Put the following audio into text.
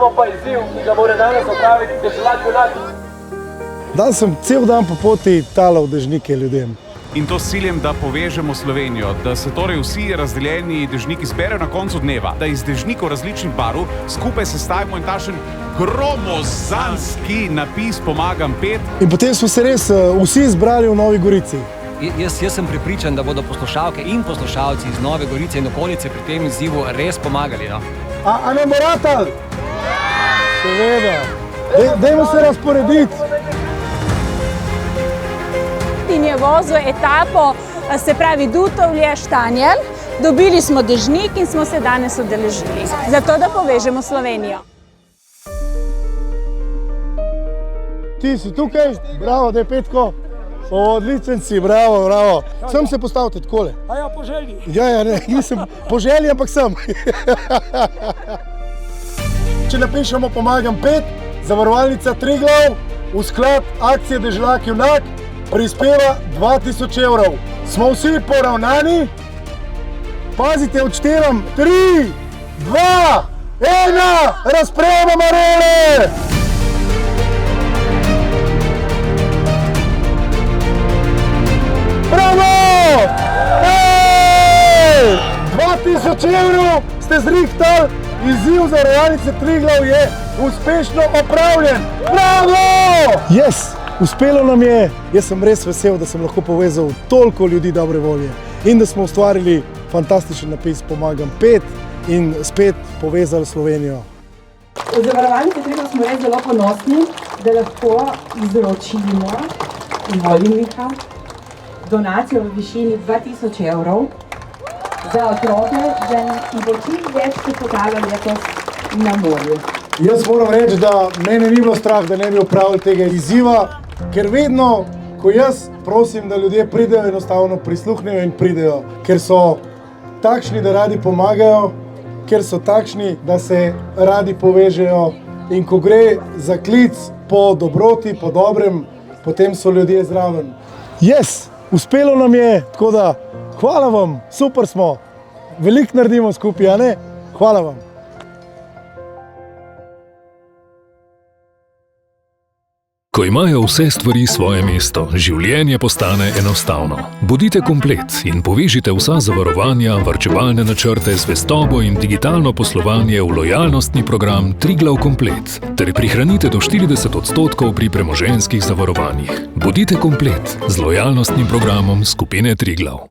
Imamo pa izziv, ki ga mora danes opraviti Deželak junak. Dan sem cel dan po poti talal dežnike ljudem. In to s ciljem, da povežemo Slovenijo, da se torej vsi razdeljeni dežniki zberejo na koncu dneva, da iz dežnikov različnih barv skupaj sestavimo in takšen gromozanski napis Pomagam 5. In potem smo se res vsi zbrali v Novi Gorici. Jaz sem prepričan, da bodo poslušalke in poslušalci iz Nove Gorice in okolice pri tem izzivu res pomagali. No? A ne morata? Seveda. Dajmo se razporediti. In je vozil etapo, se pravi Dutovlje-Štanjel. Dobili smo dežnik in smo se danes udeležili, zato da povežemo Slovenijo. Ti si tukaj? Bravo, daj Petko. Odličen si, bravo, bravo. Sem se postavite takole. A ja, po želji. Ja, ne, nisem po želji, ampak sem. Če napišemo Pomagam 5, zavarovalnica Triglav, v sklad akcije Deželak junak, prispeva 2000 evrov. Smo vsi poravnani? Pazite, odštevam 3, 2, 1, razprejemamo role! Bravo! 2000 evrov ste zrihtali, izziv zavarovalnice Triglav je uspešno opravljen. Bravo! Yes! Uspelo nam je, jaz sem res vesel, da sem lahko povezal toliko ljudi dobre volje in da smo ustvarili fantastičen napis Pomagam 5 in spet povezali Slovenijo. V zavarovalnici Triglav smo res zelo ponosni, da lahko izročimo Volimnika donacijo v višini 2000 evrov za otroke, da jih bo čim več potokalo letos na morju. Jaz moram reči, da mene ni bilo strah, da ne bi opravili tega izziva, ker vedno, ko jaz prosim, da ljudje pridejo, enostavno prisluhnejo in pridejo, ker so takšni, da radi pomagajo, ker so takšni, da se radi povežejo in ko gre za klic po dobroti, po dobrem, potem so ljudje zraven. Yes, uspelo nam je, tako da hvala vam, super smo, veliko naredimo skupaj, a ne? Hvala vam. Ko imajo vse stvari svoje mesto, življenje postane enostavno. Bodite komplet in povežite vsa zavarovanja, varčevalne načrte, zvestobo in digitalno poslovanje v lojalnostni program Triglav Komplet ter prihranite do 40% pri premoženjskih zavarovanjih. Bodite komplet z lojalnostnim programom skupine Triglav.